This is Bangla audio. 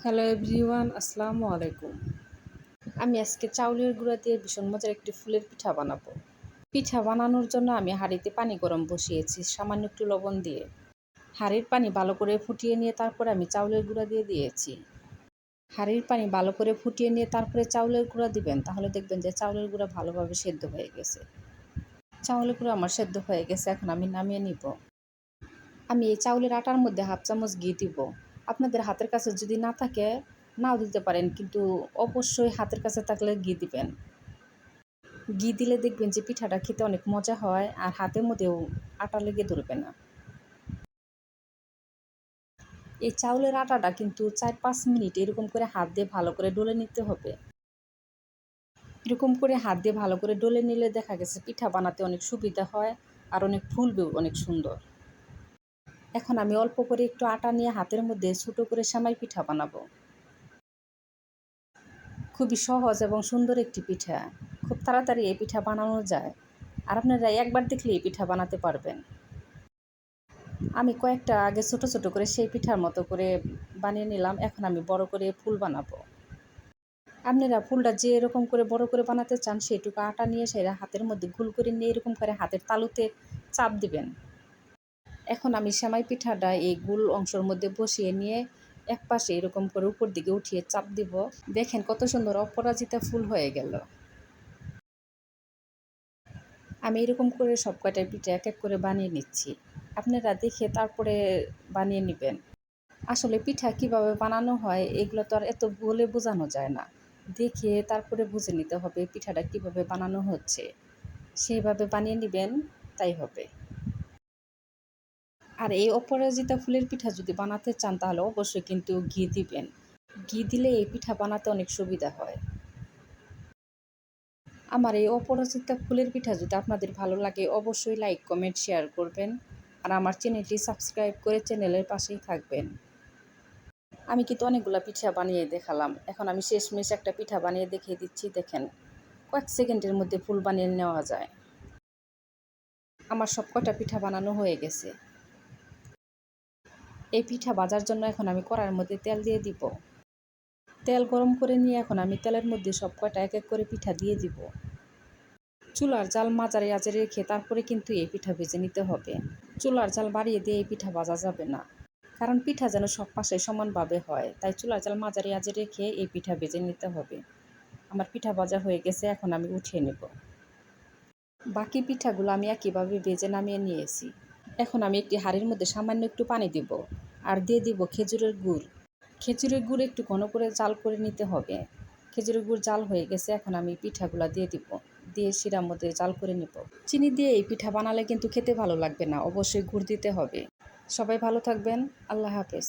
হ্যালো এভরিওয়ান, আসসালামু আলাইকুম। আমি আজকে চাউলের গুঁড়া দিয়ে ভীষণ মজার একটি ফুলের পিঠা বানাবো। পিঠা বানানোর জন্য আমি হাঁড়িতে পানি গরম বসিয়েছি সামান্য একটু লবণ দিয়ে। হাঁড়ির পানি ভালো করে ফুটিয়ে নিয়ে তারপরে আমি চাউলের গুঁড়া দিয়ে দিয়েছি। হাঁড়ির পানি ভালো করে ফুটিয়ে নিয়ে তারপরে চাউলের গুঁড়া দিবেন, তাহলে দেখবেন যে চাউলের গুঁড়া ভালোভাবে সেদ্ধ হয়ে গেছে। চাউলের গুঁড়া আমার সেদ্ধ হয়ে গেছে, এখন আমি নামিয়ে নিব। আমি এই চাউলের আটার মধ্যে হাফ চামচ ঘি দিব। আপনাদের হাতের কাছে যদি না থাকে নাও দিতে পারেন, কিন্তু অবশ্যই হাতের কাছে থাকলে ঘি দিবেন। ঘি দিলে দেখবেন যে পিঠাটা খেতে অনেক মজা হয়, আর হাতের মধ্যেও আটা লেগে ধরবে না। এই চাউলের আটাটা কিন্তু 4-5 মিনিট এরকম করে হাত দিয়ে ভালো করে ডলে নিতে হবে। এরকম করে হাত দিয়ে ভালো করে ডলে নিলে দেখা গেছে পিঠা বানাতে অনেক সুবিধা হয়, আর অনেক ফুলবেও অনেক সুন্দর। এখন আমি অল্প করে একটু আটা নিয়ে হাতের মধ্যে ছোটো করে সেমাই পিঠা বানাবো। খুবই সহজ এবং সুন্দর একটি পিঠা। খুব তাড়াতাড়ি এই পিঠা বানানো যায়, আর আপনারা একবার দেখলে এই পিঠা বানাতে পারবেন। আমি কয়েকটা আগে ছোটো ছোটো করে সেই পিঠার মতো করে বানিয়ে নিলাম। এখন আমি বড় করে ফুল বানাবো। আপনারা ফুলটা যে এরকম করে বড় করে বানাতে চান সেইটুকু আটা নিয়ে সেটা হাতের মধ্যে গোল করে নিয়ে এরকম করে হাতের তালুতে চাপ দিবেন। এখন আমি সেমাই পিঠাটা এই গোল অংশের মধ্যে বসিয়ে নিয়ে এক পাশে এরকম করে উপর দিকে উঠিয়ে চাপ দিব। দেখেন কত সুন্দর অপরাজিতা ফুল হয়ে গেল। আমি এরকম করে সব কয়টা পিঠা এক এক করে বানিয়ে নিচ্ছি। আপনারা দেখে তারপরে বানিয়ে নেবেন। আসলে পিঠা কিভাবে বানানো হয় এগুলো তো আর এত বলে বোঝানো যায় না। দেখে তারপরে বুঝে নিতে হবে পিঠাটা কিভাবে বানানো হচ্ছে। সেইভাবে বানিয়ে নেবেন, তাই হবে। আর এই অপরাজিতা ফুলের পিঠা যদি বানাতে চান তাহলে অবশ্যই কিন্তু ঘি দিবেন। ঘি দিলে এই পিঠা বানাতে অনেক সুবিধা হয়। আমার এই অপরাজিতা ফুলের পিঠা যদি আপনাদের ভালো লাগে অবশ্যই লাইক, কমেন্ট, শেয়ার করবেন। আর আমার চ্যানেলটি সাবস্ক্রাইব করে চ্যানেলের পাশেই থাকবেন। আমি কিন্তু অনেকগুলো পিঠা বানিয়ে দেখালাম। এখন আমি শেষমেশ একটা পিঠা বানিয়ে দেখিয়ে দিচ্ছি, দেখেন কয়েক সেকেন্ডের মধ্যে ফুল বানিয়ে নেওয়া যায়। আমার সব কটা পিঠা বানানো হয়ে গেছে। এই পিঠা ভাজার জন্য এখন আমি কড়াইয়ের মধ্যে তেল দিয়ে দিব। তেল গরম করে নিয়ে এখন আমি তেলের মধ্যে সব কয়টা এক এক করে পিঠা দিয়ে দিব। চুলার জাল মাঝারি আঁচে রেখে তারপরে কিন্তু এই পিঠা ভেজে নিতে হবে। চুলার জাল বাড়িয়ে দিয়ে এই পিঠা ভাজা যাবে না, কারণ পিঠা যেন সব পাশে সমানভাবে হয়। তাই চুলার জাল মাঝারি আঁচে রেখে এই পিঠা ভেজে নিতে হবে। আমার পিঠা ভাজা হয়ে গেছে, এখন আমি উঠিয়ে নেব। বাকি পিঠাগুলো আমি একইভাবে ভেজে নামিয়ে নিয়েছি। এখন আমি একটি হাঁড়ির মধ্যে সামান্য একটু পানি দিব, আর দিয়ে দিব খেজুরের গুড়। খেজুরের গুড় একটু ঘন করে জাল করে নিতে হবে। খেজুরের গুড় জাল হয়ে গেছে, এখন আমি পিঠাগুলো দিয়ে দিব। দিয়ে শিরার মধ্যে জাল করে নেব। চিনি দিয়ে এই পিঠা বানালে কিন্তু খেতে ভালো লাগবে না, অবশ্যই গুড় দিতে হবে। সবাই ভালো থাকবেন। আল্লাহ হাফেজ।